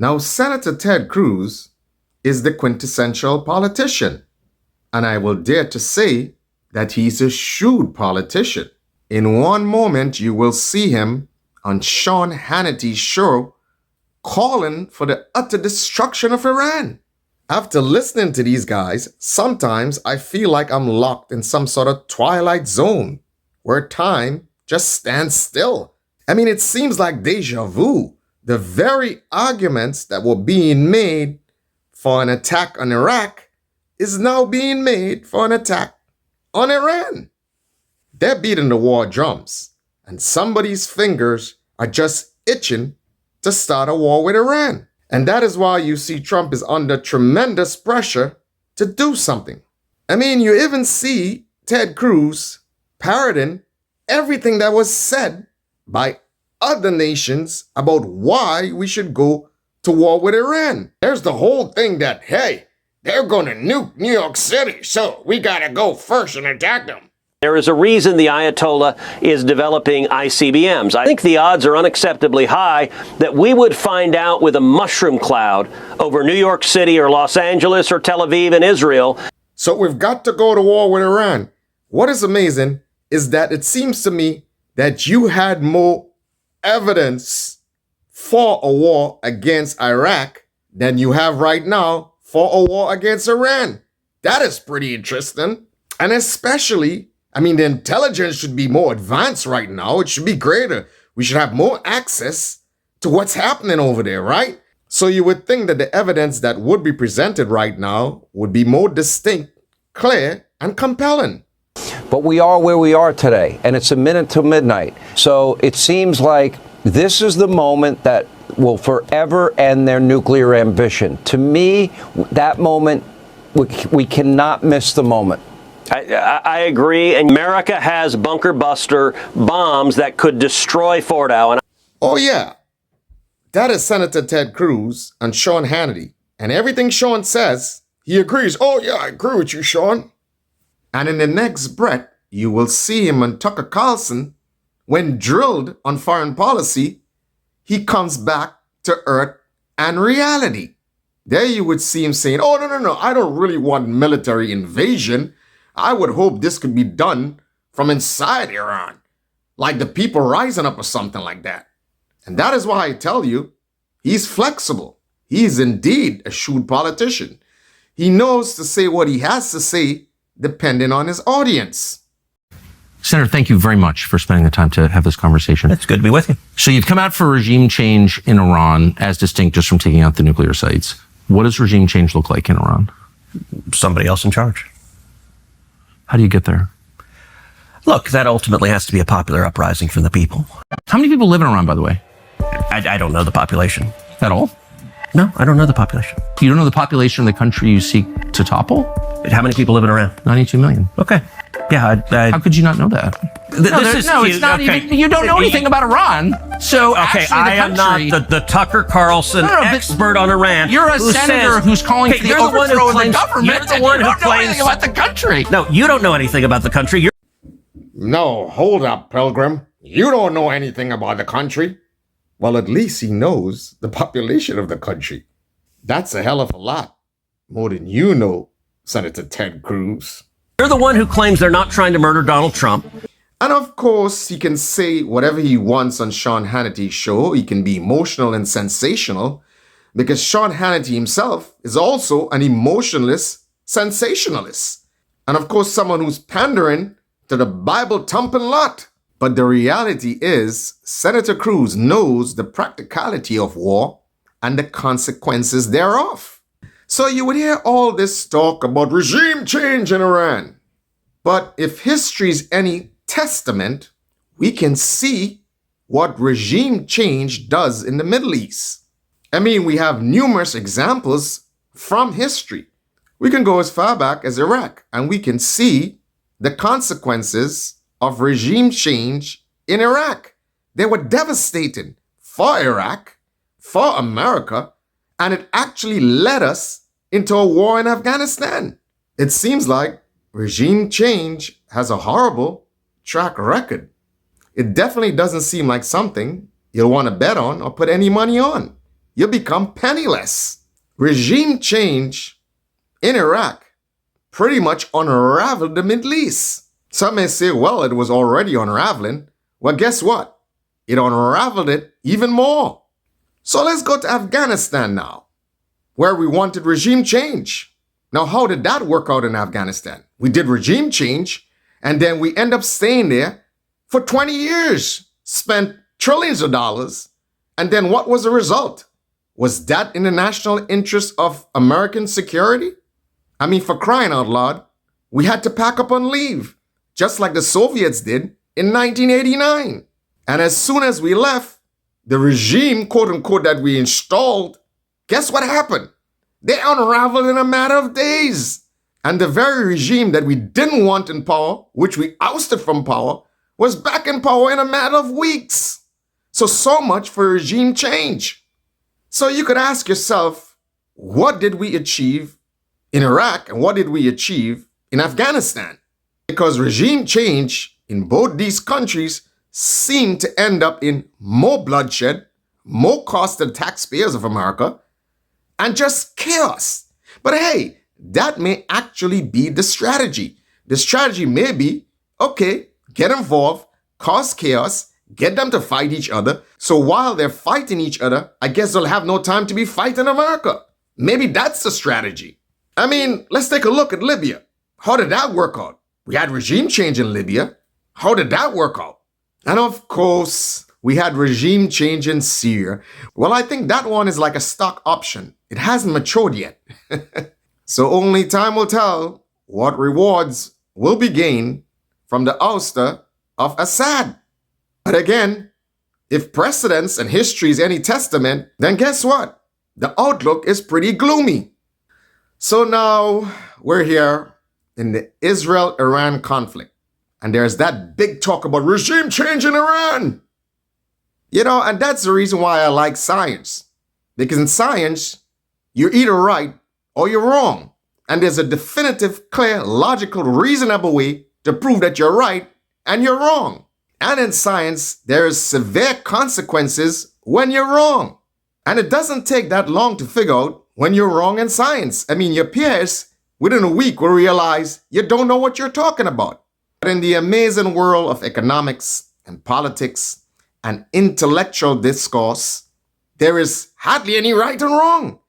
Now, Senator Ted Cruz is the quintessential politician, and I will dare to say that he's a shrewd politician. In one moment, you will see him on Sean Hannity's show calling for the utter destruction of Iran. After listening to these guys, sometimes I feel like I'm locked in some sort of twilight zone where time just stands still. I mean, it seems like deja vu. The very arguments that were being made for an attack on Iraq is now being made for an attack on Iran. They're beating the war drums, and somebody's fingers are just itching to start a war with Iran. And that is why you see Trump is under tremendous pressure to do something. I mean, you even see Ted Cruz parroting everything that was said by other nations about why we should go to war with Iran. There's the whole thing that, hey, they're going to nuke New York City, so we got to go first and attack them. There is a reason the Ayatollah is developing ICBMs. I think the odds are unacceptably high that we would find out with a mushroom cloud over New York City or Los Angeles or Tel Aviv in Israel. So we've got to go to war with Iran. What is amazing is that it seems to me that you had more evidence for a war against Iraq than you have right now for a war against Iran. That is pretty interesting. And especially, I mean, the intelligence should be more advanced right now. It should be greater. We should have more access to what's happening over there, right? So you would think that the evidence that would be presented right now would be more distinct, clear, and compelling. But we are where we are today, and it's a minute to midnight. So it seems like this is the moment that will forever end their nuclear ambition. To me, that moment, we cannot miss the moment. I agree. And America has bunker buster bombs that could destroy Fordow. Oh, yeah. That is Senator Ted Cruz and Sean Hannity. And everything Sean says, he agrees. Oh, yeah, I agree with you, Sean. And in the next breath, you will see him on Tucker Carlson. When drilled on foreign policy, he comes back to earth and reality. There you would see him saying, oh, no, I don't really want military invasion. I would hope this could be done from inside Iran, like the people rising up or something like that. And that is why I tell you, he's flexible. He is indeed a shrewd politician. He knows to say what he has to say, depending on his audience. Senator, thank you very much for spending the time to have this conversation. It's good to be with you. So you've come out for regime change in Iran, as distinct just from taking out the nuclear sites. What does regime change look like in Iran? Somebody else in charge. How do you get there? Look, that ultimately has to be a popular uprising from the people. How many people live in Iran, by the way? I don't know the population. At all? No, I don't know the population. You don't know the population of the country you seek to topple? How many people live in Iran? 92 million. Okay. Yeah, How could you not know that? It's not even. You don't know anything about Iran. So okay, I am not the Tucker Carlson expert on Iran. You're a senator who's calling for the overthrow of the government. You're the one who don't know anything about the country. No, you don't know anything about the country. No, hold up, Pilgrim. You don't know anything about the country. Well, at least he knows the population of the country. That's a hell of a lot. More than you know, Senator Ted Cruz. You're the one who claims they're not trying to murder Donald Trump. And of course, he can say whatever he wants on Sean Hannity's show. He can be emotional and sensational because Sean Hannity himself is also an emotionless sensationalist. And of course, someone who's pandering to the Bible-thumping lot. But the reality is, Senator Cruz knows the practicality of war and the consequences thereof. So you would hear all this talk about regime change in Iran. But if history is any testament, we can see what regime change does in the Middle East. I mean, we have numerous examples from history. We can go as far back as Iraq, and we can see the consequences of regime change in Iraq. They were devastating for Iraq, for America, and it actually led us into a war in Afghanistan. It seems like regime change has a horrible track record. It definitely doesn't seem like something you'll want to bet on or put any money on. you become penniless. Regime change in Iraq pretty much unraveled the Middle East. Some may say, well, it was already unraveling. Well, guess what? It unraveled it even more. So let's go to Afghanistan now, where we wanted regime change. Now, how did that work out in Afghanistan? We did regime change, and then we end up staying there for 20 years, spent trillions of dollars, and then what was the result? Was that in the national interest of American security? I mean, for crying out loud, we had to pack up and leave, just like the Soviets did in 1989. And as soon as we left, the regime, quote unquote, that we installed, guess what happened? They unraveled in a matter of days. And the very regime that we didn't want in power, which we ousted from power, was back in power in a matter of weeks. So much for regime change. So you could ask yourself, what did we achieve in Iraq and what did we achieve in Afghanistan? Because regime change in both these countries seemed to end up in more bloodshed, more cost to the taxpayers of America, and just chaos. But hey, that may actually be the strategy. The strategy may be, okay, get involved, cause chaos, get them to fight each other. So while they're fighting each other, I guess they'll have no time to be fighting America. Maybe that's the strategy. I mean, let's take a look at Libya. How did that work out? We had regime change in Libya. How did that work out? And of course, we had regime change in Syria. Well, I think that one is like a stock option. It hasn't matured yet. So only time will tell what rewards will be gained from the ouster of Assad. But again, if precedence and history is any testament, then guess what? The outlook is pretty gloomy. So now we're here in the Israel-Iran conflict. And there's that big talk about regime change in Iran. You know, and that's the reason why I like science. Because in science, you're either right or you're wrong. And there's a definitive, clear, logical, reasonable way to prove that you're right and you're wrong. And in science, there's severe consequences when you're wrong. And it doesn't take that long to figure out when you're wrong in science. I mean, your peers within a week will realize you don't know what you're talking about. But in the amazing world of economics and politics and intellectual discourse, there is hardly any right and wrong.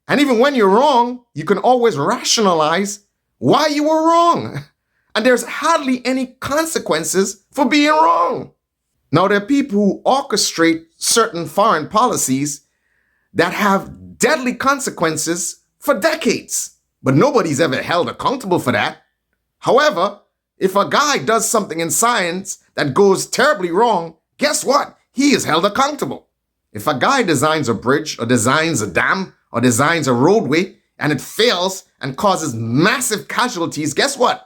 And even when you're wrong, you can always rationalize why you were wrong. And there's hardly any consequences for being wrong. Now, there are people who orchestrate certain foreign policies that have deadly consequences for decades, but nobody's ever held accountable for that. However, if a guy does something in science that goes terribly wrong, guess what? He is held accountable. If a guy designs a bridge or designs a dam or designs a roadway and it fails and causes massive casualties, guess what?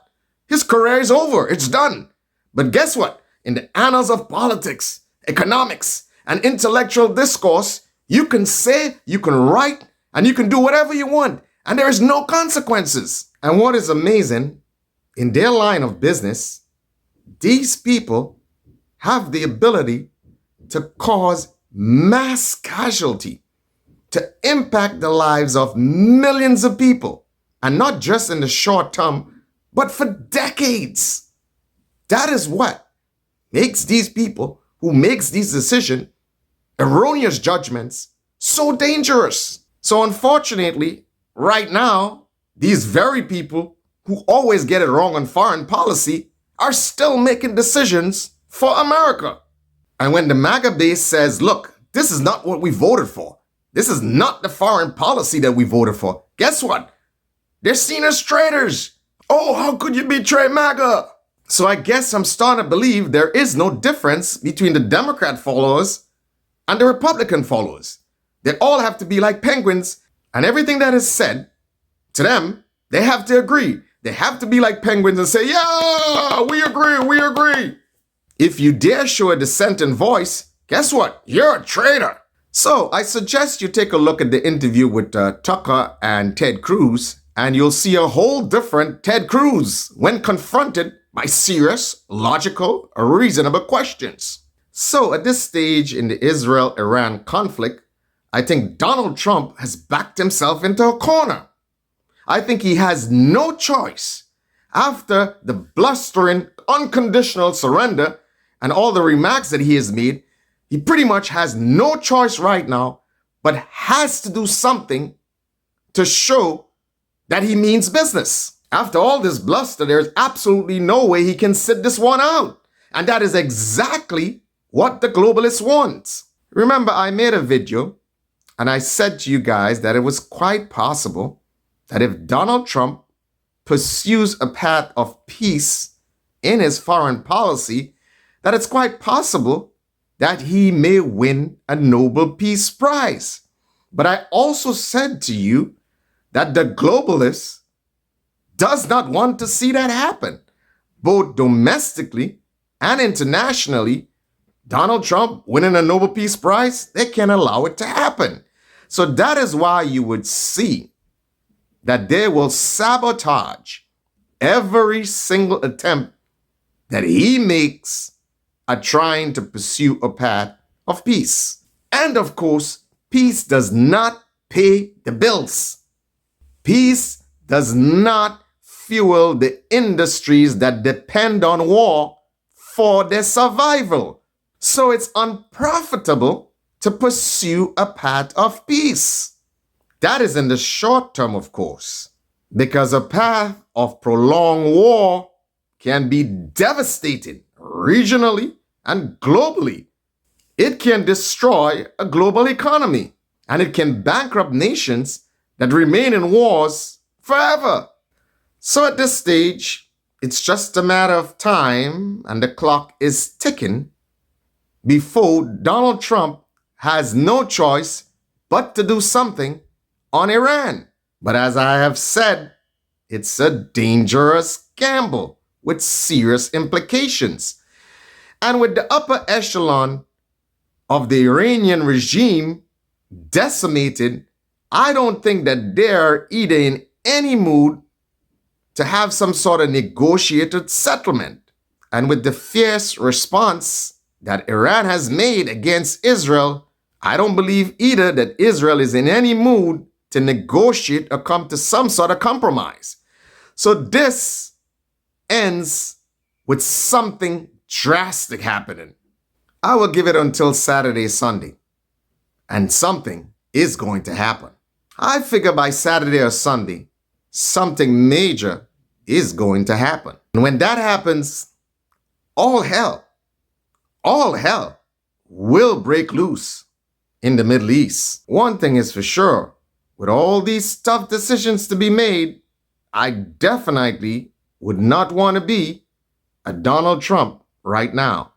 His career is over. It's done. But guess what? In the annals of politics, economics, and intellectual discourse, you can say, you can write, and you can do whatever you want, and there is no consequences. And what is amazing, in their line of business, these people have the ability to cause mass casualty, to impact the lives of millions of people, and not just in the short term, but for decades. That is what makes these people who makes these decisions, erroneous judgments, so dangerous. So unfortunately, right now, these very people who always get it wrong on foreign policy are still making decisions for America. And when the MAGA base says, look, this is not what we voted for. This is not the foreign policy that we voted for. Guess what? They're seen as traitors. Oh, how could you betray MAGA? So I guess I'm starting to believe there is no difference between the Democrat followers and the Republican followers. They all have to be like penguins, and everything that is said to them, they have to agree. They have to be like penguins and say, yeah, we agree, we agree. If you dare show a dissenting voice, guess what? You're a traitor. So I suggest you take a look at the interview with Tucker and Ted Cruz, and you'll see a whole different Ted Cruz when confronted by serious, logical, reasonable questions. So at this stage in the Israel-Iran conflict, I think Donald Trump has backed himself into a corner. I think he has no choice. After the blustering, unconditional surrender and all the remarks that he has made, he pretty much has no choice right now, but has to do something to show that he means business. After all this bluster, there's absolutely no way he can sit this one out. And that is exactly what the globalists want. Remember, I made a video and I said to you guys that it was quite possible that if Donald Trump pursues a path of peace in his foreign policy, that it's quite possible that he may win a Nobel Peace Prize. But I also said to you that the globalists does not want to see that happen. Both domestically and internationally, Donald Trump winning a Nobel Peace Prize, they can't allow it to happen. So that is why you would see that they will sabotage every single attempt that he makes at trying to pursue a path of peace. And of course, peace does not pay the bills. Peace does not fuel the industries that depend on war for their survival. So it's unprofitable to pursue a path of peace. That is in the short term, of course, because a path of prolonged war can be devastating regionally and globally. It can destroy a global economy, and it can bankrupt nations that remain in wars forever. So at this stage, it's just a matter of time, and the clock is ticking before Donald Trump has no choice but to do something on Iran. But as I have said, it's a dangerous gamble with serious implications. And with the upper echelon of the Iranian regime decimated, I don't think that they're either in any mood to have some sort of negotiated settlement. And with the fierce response that Iran has made against Israel, I don't believe either that Israel is in any mood to negotiate or come to some sort of compromise. So this ends with something drastic happening. I will give it until Saturday, Sunday, and something is going to happen. I figure by Saturday or Sunday, something major is going to happen. And when that happens, all hell will break loose in the Middle East. One thing is for sure, with all these tough decisions to be made, I definitely would not want to be a Donald Trump right now.